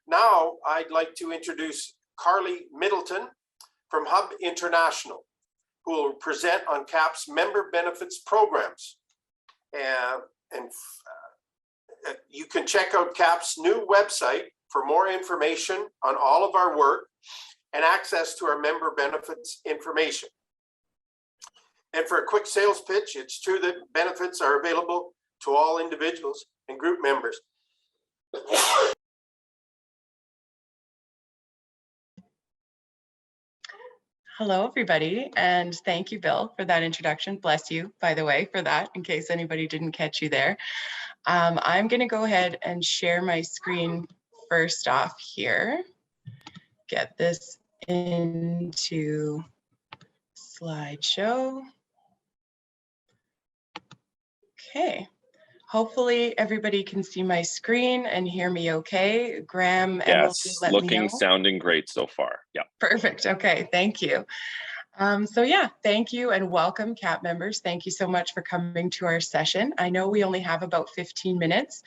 Now I'd like to introduce Carly Middleton from Hub International, who will present on KAP's member benefits programs. You can check out KAP's new website for more information on all of our work and access to our member benefits information. And for a quick sales pitch, it's true that benefits are available to all individuals and group members. Hello, everybody, and thank you, Bill, for that introduction. Bless you, by the way, for that, in case anybody didn't catch you there. I'm going to go ahead and share my screen first off here. Get this into slideshow. Okay. Hopefully everybody can see my screen and hear me okay. Graham, yes, let looking, me know. sounding great so far. Yeah. Perfect. Okay, thank you. So yeah, thank you and welcome KAP members. Thank you so much for coming to our session. I know we only have about 15 minutes,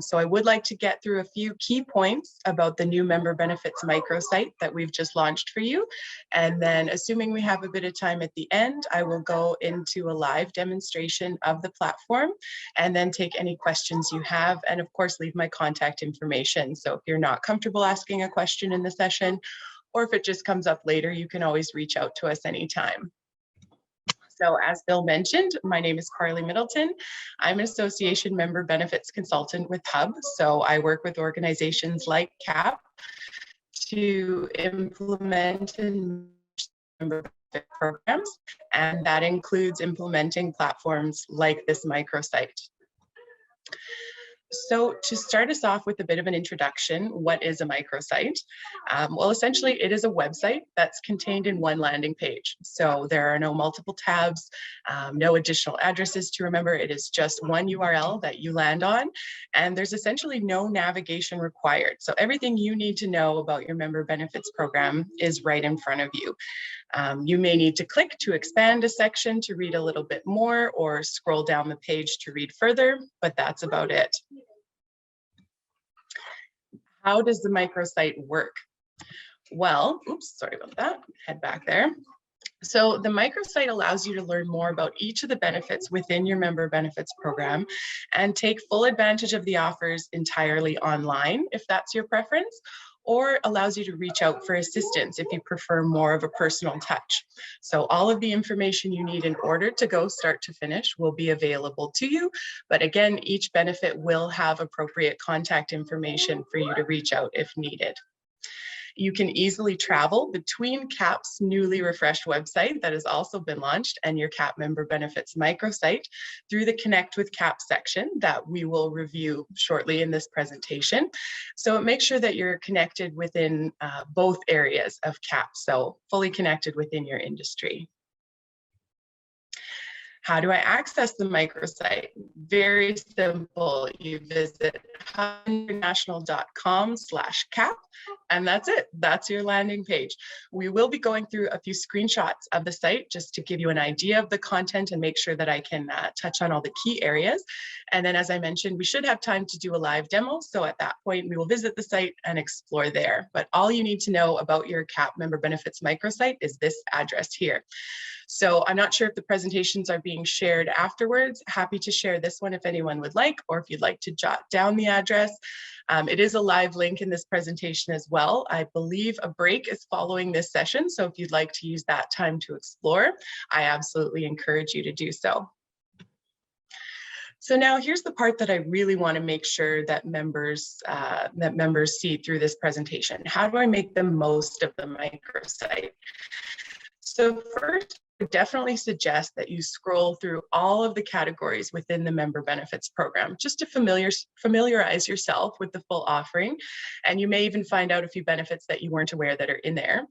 so I would like to get through a few key points about the new member benefits microsite that we've just launched for you. And then assuming we have a bit of time at the end, I will go into a live demonstration of the platform and then take any questions you have, and of course leave my contact information. So if you're not comfortable asking a question in the session, or if it just comes up later, you can always reach out to us anytime. So as Bill mentioned, my name is Carly Middleton. I'm an association member benefits consultant with Hub. So I work with organizations like KAP to implement and member benefit programs. And that includes implementing platforms like this microsite. So to start us off with a bit of an introduction, what is a microsite? Well, essentially it is a website that's contained in one landing page. So there are no multiple tabs, no additional addresses to remember. It is just one URL that you land on, and there's essentially no navigation required. So everything you need to know about your member benefits program is right in front of you. You may need to click to expand a section to read a little bit more, or scroll down the page to read further, but that's about it. How does the microsite work? Well, oops, sorry about that, head back there. So the microsite allows you to learn more about each of the benefits within your member benefits program and take full advantage of the offers entirely online, if that's your preference, or allows you to reach out for assistance if you prefer more of a personal touch. So all of the information you need in order to go start to finish will be available to you. But again, each benefit will have appropriate contact information for you to reach out if needed. You can easily travel between KAP's newly refreshed website that has also been launched and your KAP member benefits microsite through the Connect with KAP section that we will review shortly in this presentation. So make sure that you're connected within both areas of KAP, so fully connected within your industry. How do I access the microsite? Very simple. You visit hubinternational.com/KAP, and that's it. That's your landing page. We will be going through a few screenshots of the site just to give you an idea of the content and make sure that I can touch on all the key areas. And then, as I mentioned, we should have time to do a live demo. So at that point, we will visit the site and explore there. But all you need to know about your KAP member benefits microsite is this address here. So I'm not sure if the presentations are being shared afterwards. Happy to share this one if anyone would like, or if you'd like to jot down the address. It is a live link in this presentation as well. I believe a break is following this session. So if you'd like to use that time to explore, I absolutely encourage you to do so. So now here's the part that I really want to make sure that members see through this presentation. How do I make the most of the microsite? So first, I definitely suggest that you scroll through all of the categories within the member benefits program, just to familiarize yourself with the full offering. And you may even find out a few benefits that you weren't aware that are in there.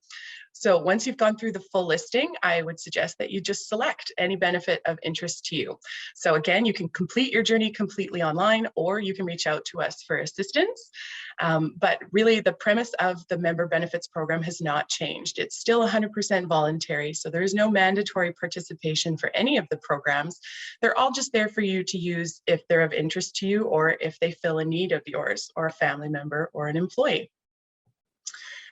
So once you've gone through the full listing, I would suggest that you just select any benefit of interest to you. So again, you can complete your journey completely online, or you can reach out to us for assistance. But really the premise of the member benefits program has not changed. It's still 100% voluntary. So there is no mandatory participation for any of the programs. They're all just there for you to use if they're of interest to you, or if they fill a need of yours or a family member or an employee.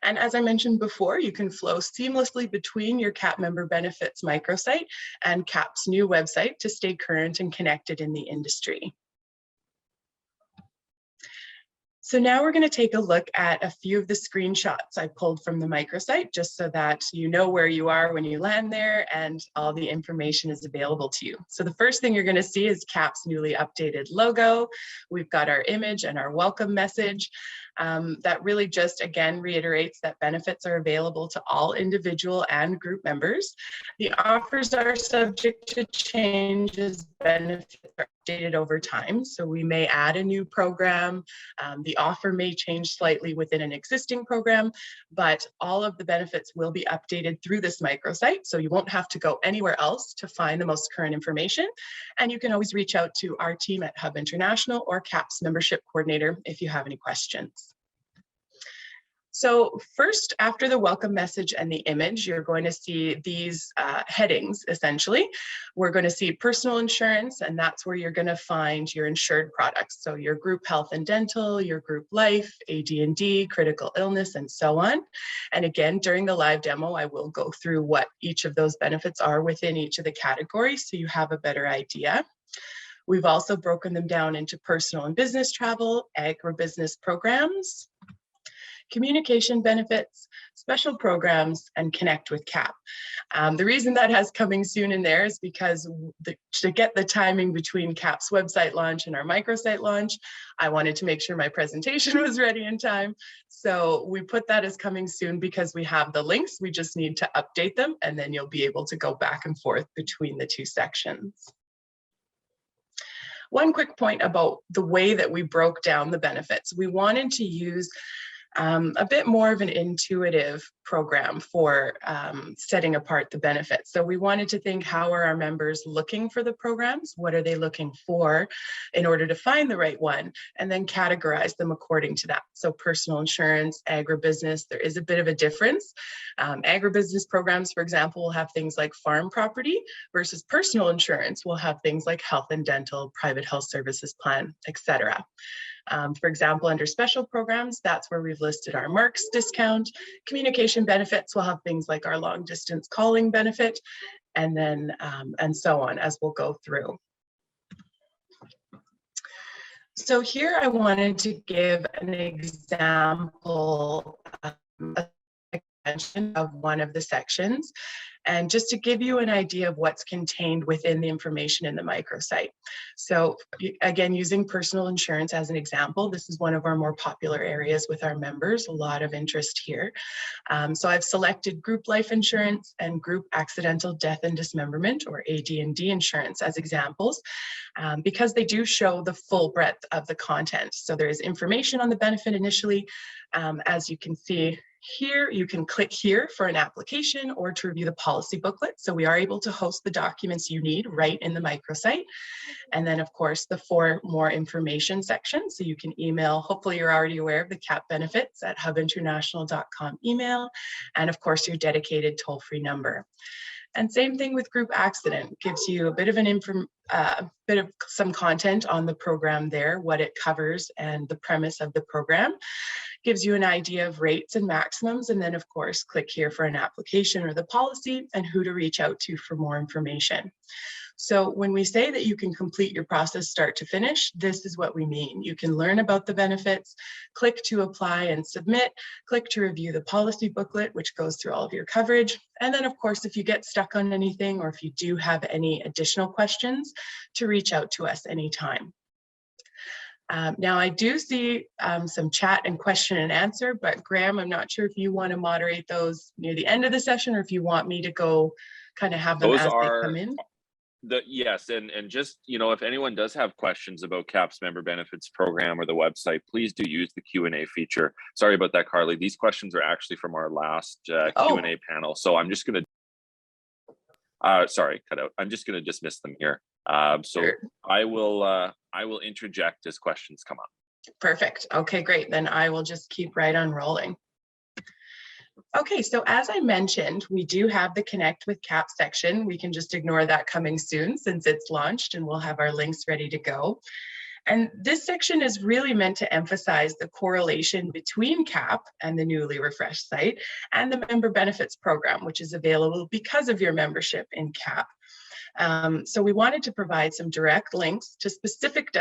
And as I mentioned before, you can flow seamlessly between your KAP member benefits microsite and KAP's new website to stay current and connected in the industry. So now we're going to take a look at a few of the screenshots I pulled from the microsite, just so that you know where you are when you land there and all the information is available to you. So the first thing you're going to see is KAP's newly updated logo. We've got our image and our welcome message. That really just, again, reiterates that benefits are available to all individual and group members. The offers are subject to change as benefits are updated over time. So we may add a new program. The offer may change slightly within an existing program, but all of the benefits will be updated through this microsite. So you won't have to go anywhere else to find the most current information. And you can always reach out to our team at Hub International or KAP's membership coordinator if you have any questions. So first, after the welcome message and the image, you're going to see these headings, essentially. We're going to see personal insurance, and that's where you're going to find your insured products. So your group health and dental, your group life, AD&D, critical illness, and so on. And again, during the live demo, I will go through what each of those benefits are within each of the categories, so you have a better idea. We've also broken them down into personal and business travel, agribusiness programs, communication benefits, special programs, and connect with KAP. The reason that has coming soon in there is because to get the timing between KAP's website launch and our microsite launch, I wanted to make sure my presentation was ready in time. So we put that as coming soon because we have the links. We just need to update them, and then you'll be able to go back and forth between the two sections. One quick point about the way that we broke down the benefits. We wanted to use a bit more of an intuitive program for setting apart the benefits. So we wanted to think, how are our members looking for the programs? What are they looking for in order to find the right one? And then categorize them according to that. So personal insurance, agribusiness, there is a bit of a difference. Agribusiness programs, for example, will have things like farm property, versus personal insurance will have things like health and dental, private health services plan, etc. For example, under special programs, that's where we've listed our Marks discount. Communication benefits will have things like our long distance calling benefit, and then and so on, as we'll go through. So here I wanted to give an example of one of the sections, and just to give you an idea of what's contained within the information in the microsite. So again, using personal insurance as an example, this is one of our more popular areas with our members, a lot of interest here. So I've selected group life insurance and group accidental death and dismemberment, or AD&D insurance, as examples, because they do show the full breadth of the content. So there is information on the benefit initially. As you can see here, you can click here for an application or to review the policy booklet. So we are able to host the documents you need right in the microsite. And then of course, the for more information section. So you can email, hopefully you're already aware of the KAP benefits at hubinternational.com email. And of course, your dedicated toll-free number. And same thing with group accident, gives you a bit of some content on the program there, what it covers and the premise of the program. Gives you an idea of rates and maximums, and then of course, click here for an application or the policy and who to reach out to for more information. So when we say that you can complete your process start to finish, this is what we mean. You can learn about the benefits, click to apply and submit, click to review the policy booklet, which goes through all of your coverage. And then of course, if you get stuck on anything or if you do have any additional questions, to reach out to us anytime. Now I do see some chat and question and answer, but Graham, I'm not sure if you want to moderate those near the end of the session or if you want me to go kind of have them as they come in. Yes, and just, if anyone does have questions about KAP's member benefits program or the website, please do use the Q&A feature. Sorry about that, Carly. These questions are actually from our last Q&A panel. So I'm just going to, sorry, cut out. I'm just going to dismiss them here. So Sure. I will interject as questions come up. Perfect. Okay, great. Then I will just keep right on rolling. Okay, so as I mentioned, we do have the Connect with KAP section. We can just ignore that coming soon since it's launched, and we'll have our links ready to go. And this section is really meant to emphasize the correlation between KAP and the newly refreshed site and the member benefits program, which is available because of your membership in KAP. So we wanted to provide some direct links to specific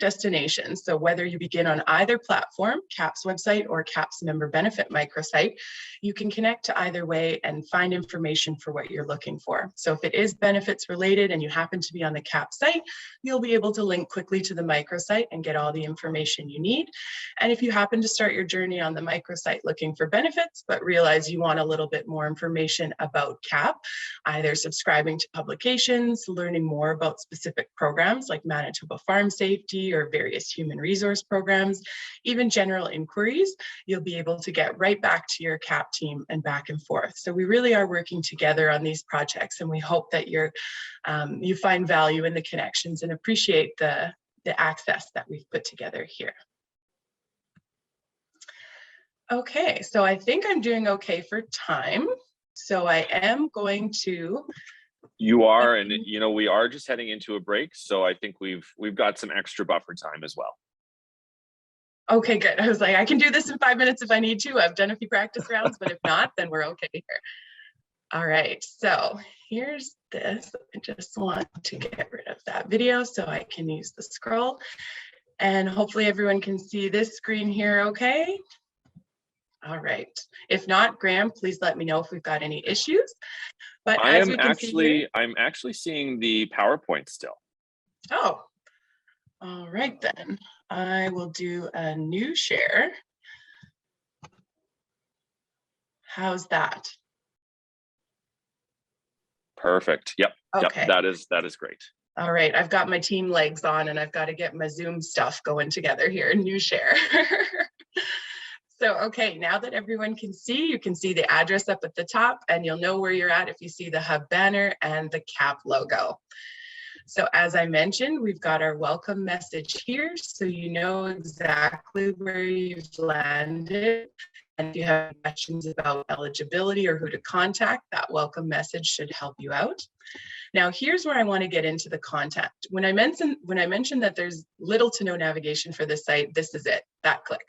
destinations. So whether you begin on either platform, KAP's website or KAP's member benefit microsite, you can connect to either way and find information for what you're looking for. So if it is benefits related and you happen to be on the KAP site, you'll be able to link quickly to the microsite and get all the information you need. And if you happen to start your journey on the microsite looking for benefits, but realize you want a little bit more information about KAP, either subscribing to publications, learning more about specific programs like Manitoba Farm Safety or various human resource programs, even general inquiries, you'll be able to get right back to your KAP team and back and forth. So we really are working together on these projects, and we hope that you find value in the connections and appreciate the access that we've put together here. Okay, so I think I'm doing okay for time. So I am going to. You are, and we are just heading into a break, so I think we've got some extra buffer time as well. Okay, good. I was like, I can do this in 5 minutes if I need to. I've done a few practice rounds, but if not, then we're okay here. All right, so here's this. I just want to get rid of that video so I can use the scroll. And hopefully everyone can see this screen here okay? All right. If not, Graham, please let me know if we've got any issues. But as we can see here, I'm actually seeing the PowerPoint still. Oh, all right then. I will do a new share. How's that? Perfect. Yep. Okay. Yep. That is great. All right. I've got my team legs on and I've got to get my Zoom stuff going together here. New share. So, okay, now that everyone can see, you can see the address up at the top and you'll know where you're at if you see the hub banner and the KAP logo. So as I mentioned, we've got our welcome message here, so you know exactly where you've landed. And if you have questions about eligibility or who to contact, that welcome message should help you out. Now, here's where I want to get into the contact. When I mentioned that there's little to no navigation for this site, this is it, that click.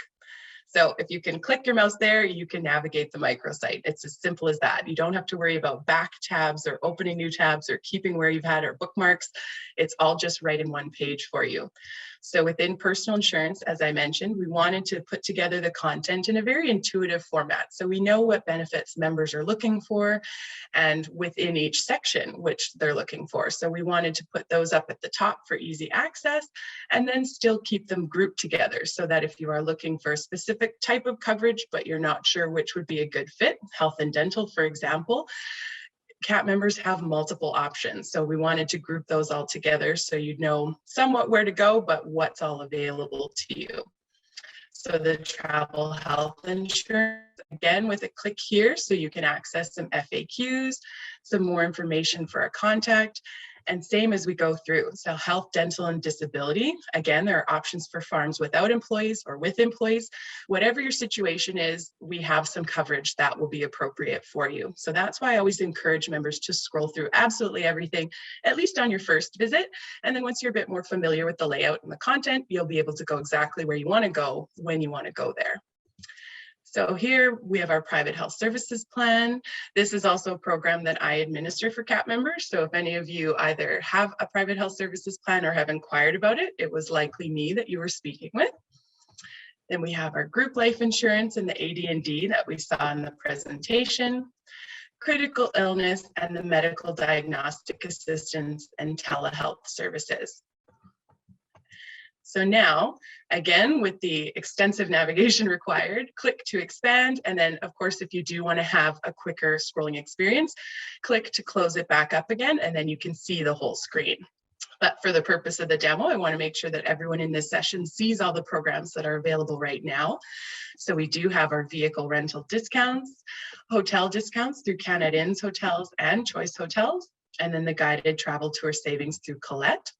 So if you can click your mouse there, you can navigate the microsite. It's as simple as that. You don't have to worry about back tabs or opening new tabs or keeping where you've had or bookmarks. It's all just right in one page for you. So within personal insurance, as I mentioned, we wanted to put together the content in a very intuitive format. So we know what benefits members are looking for and within each section, which they're looking for. So we wanted to put those up at the top for easy access and then still keep them grouped together so that if you are looking for a specific type of coverage, but you're not sure which would be a good fit, health and dental, for example, KAP members have multiple options. So we wanted to group those all together so you'd know somewhat where to go, but what's all available to you. So the travel health insurance, again, with a click here, so you can access some FAQs, some more information for a contact, and same as we go through. So health, dental, and disability. Again, there are options for farms without employees or with employees. Whatever your situation is, we have some coverage that will be appropriate for you. So that's why I always encourage members to scroll through absolutely everything, at least on your first visit. And then once you're a bit more familiar with the layout and the content, you'll be able to go exactly where you want to go when you want to go there. So here we have our private health services plan. This is also a program that I administer for KAP members. So if any of you either have a private health services plan or have inquired about it, it was likely me that you were speaking with. Then we have our group life insurance and the AD&D that we saw in the presentation, critical illness, and the medical diagnostic assistance and telehealth services. So now, again, with the extensive navigation required, click to expand. And then, of course, if you do want to have a quicker scrolling experience, click to close it back up again, and then you can see the whole screen. But for the purpose of the demo, I want to make sure that everyone in this session sees all the programs that are available right now. So we do have our vehicle rental discounts, hotel discounts through Canada Inns Hotels and Choice Hotels, and then the guided travel tour savings through Colette.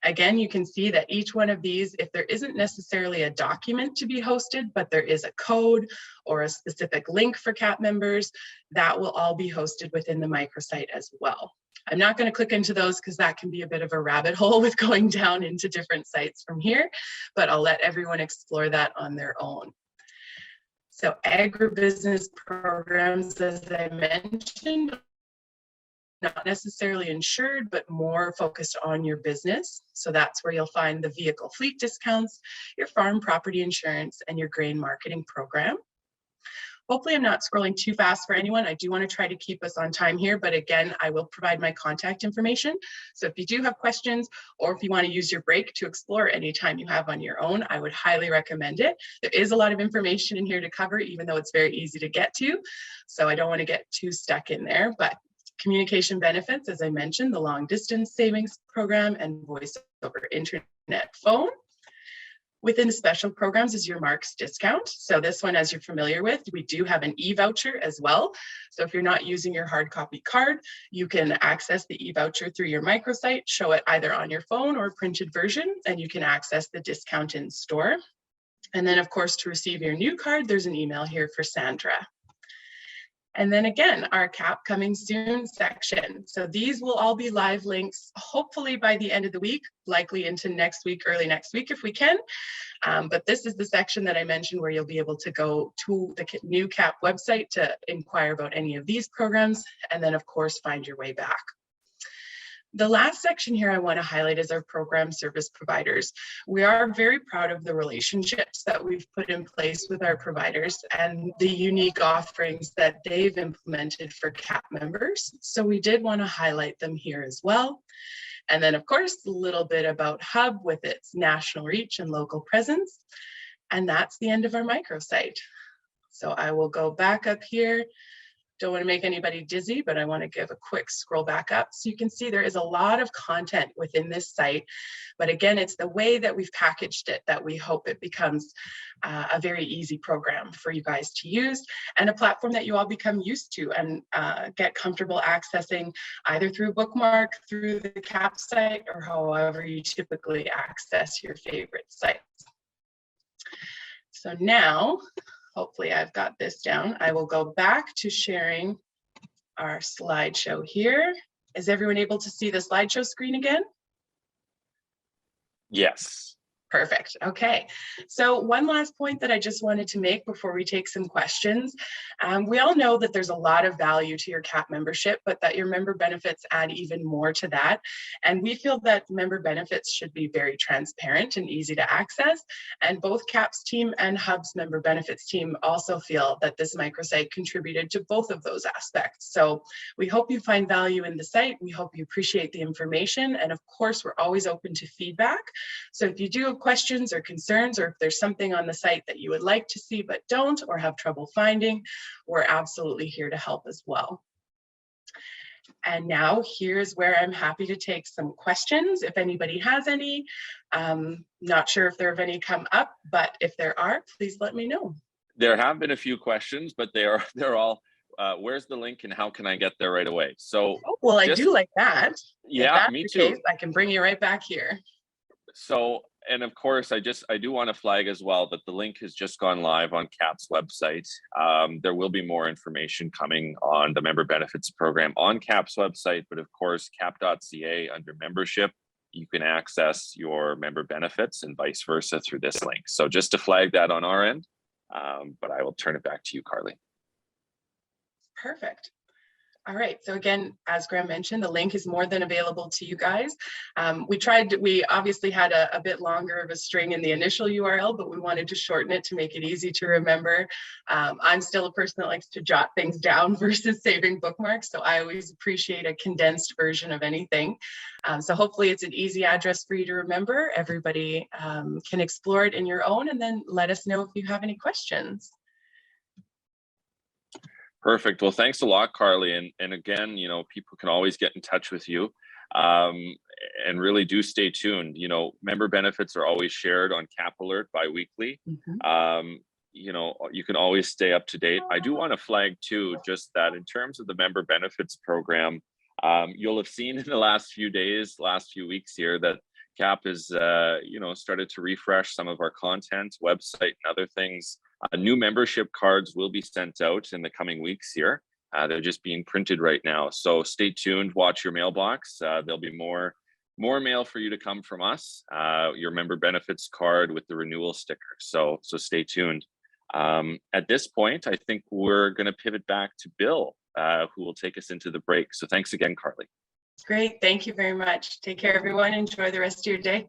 Again, you can see that each one of these, if there isn't necessarily a document to be hosted, but there is a code or a specific link for KAP members, that will all be hosted within the microsite as well. I'm not going to click into those because that can be a bit of a rabbit hole with going down into different sites from here, but I'll let everyone explore that on their own. So agribusiness programs, as I mentioned, not necessarily insured, but more focused on your business. So that's where you'll find the vehicle fleet discounts, your farm property insurance, and your grain marketing program. Hopefully I'm not scrolling too fast for anyone. I do want to try to keep us on time here, but again, I will provide my contact information. So if you do have questions, or if you want to use your break to explore any time you have on your own, I would highly recommend it. There is a lot of information in here to cover, even though it's very easy to get to. So I don't want to get too stuck in there, but communication benefits, as I mentioned, the long distance savings program and voice over internet phone. Within the special programs is your Marks discount. So this one, as you're familiar with, we do have an e-voucher as well. So if you're not using your hard copy card, you can access the e-voucher through your microsite, show it either on your phone or printed version, and you can access the discount in store. And then of course, to receive your new card, there's an email here for Sandra. And then again, our KAP coming soon section. So these will all be live links, hopefully by the end of the week, likely into next week, early next week if we can. But this is the section that I mentioned where you'll be able to go to the new KAP website to inquire about any of these programs, and then of course, find your way back. The last section here I want to highlight is our program service providers. We are very proud of the relationships that we've put in place with our providers and the unique offerings that they've implemented for KAP members. So we did want to highlight them here as well. And then of course, a little bit about Hub with its national reach and local presence. And that's the end of our microsite. So I will go back up here. Don't want to make anybody dizzy, but I want to give a quick scroll back up. So you can see there is a lot of content within this site. But again, it's the way that we've packaged it that we hope it becomes a very easy program for you guys to use, and a platform that you all become used to and get comfortable accessing either through bookmark, through the KAP site, or however you typically access your favorite sites. So now, hopefully I've got this down. I will go back to sharing our slideshow here. Is everyone able to see the slideshow screen again? Yes. Perfect. Okay. So one last point that I just wanted to make before we take some questions. We all know that there's a lot of value to your KAP membership, but that your member benefits add even more to that. And we feel that member benefits should be very transparent and easy to access. And both KAP's team and Hub's member benefits team also feel that this microsite contributed to both of those aspects. So we hope you find value in the site. We hope you appreciate the information. And of course, we're always open to feedback. So if you do have questions or concerns, or if there's something on the site that you would like to see but don't, or have trouble finding, we're absolutely here to help as well. And now here's where I'm happy to take some questions if anybody has any. Not sure if there have any come up, but if there are, please let me know. There have been a few questions, but they're all where's the link and how can I get there right away? So well, I do like that. Yeah, me too. Case, I can bring you right back here. So, and of course, I do want to flag as well that the link has just gone live on KAP's website. There will be more information coming on the member benefits program on KAP's website, but of course, kap.ca under membership, you can access your member benefits and vice versa through this link. So just to flag that on our end, but I will turn it back to you, Carly. Perfect. All right, so again, as Graham mentioned, the link is more than available to you guys. We obviously had a bit longer of a string in the initial URL, but we wanted to shorten it to make it easy to remember. I'm still a person that likes to jot things down versus saving bookmarks, so I always appreciate a condensed version of anything. So hopefully it's an easy address for you to remember. Everybody can explore it in your own, and then let us know if you have any questions. Perfect. Well, thanks a lot, Carly. And again, people can always get in touch with you, and really do stay tuned. Member benefits are always shared on KAP Alert bi-weekly. You can always stay up to date. I do want to flag too, just that in terms of the member benefits program, you'll have seen in the last few weeks here that KAP has, started to refresh some of our content, website, and other things. New membership cards will be sent out in the coming weeks here. They're just being printed right now. So stay tuned, watch your mailbox. There'll be more mail for you to come from us, your member benefits card with the renewal sticker. So stay tuned. At this point, I think we're going to pivot back to Bill, who will take us into the break. So thanks again, Carly. Great. Thank you very much. Take care, everyone. Enjoy the rest of your day.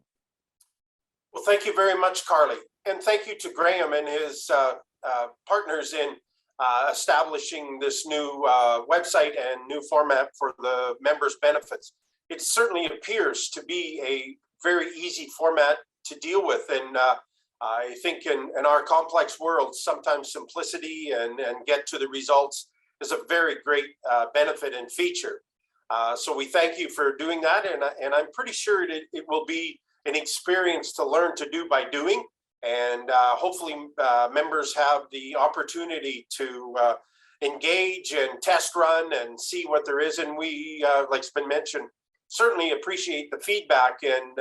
Well, thank you very much, Carly. And thank you to Graham and his partners in establishing this new website and new format for the members' benefits. It certainly appears to be a very easy format to deal with. And I think in our complex world, sometimes simplicity and get to the results is a very great benefit and feature. So we thank you for doing that. And I'm pretty sure it will be an experience to learn to do by doing. And hopefully members have the opportunity to engage and test run and see what there is. And we, like it's been mentioned, certainly appreciate the feedback, and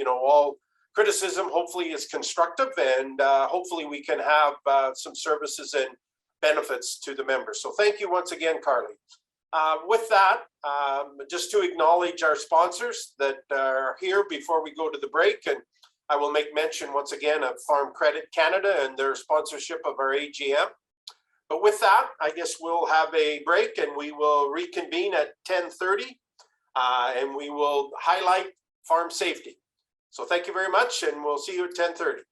all criticism hopefully is constructive, and hopefully we can have some services and benefits to the members. So thank you once again, Carly. With that, just to acknowledge our sponsors that are here before we go to the break, and I will make mention once again of Farm Credit Canada and their sponsorship of our AGM. But with that, I guess we'll have a break and we will reconvene at 10:30, and we will highlight farm safety. So thank you very much, and we'll see you at 10:30.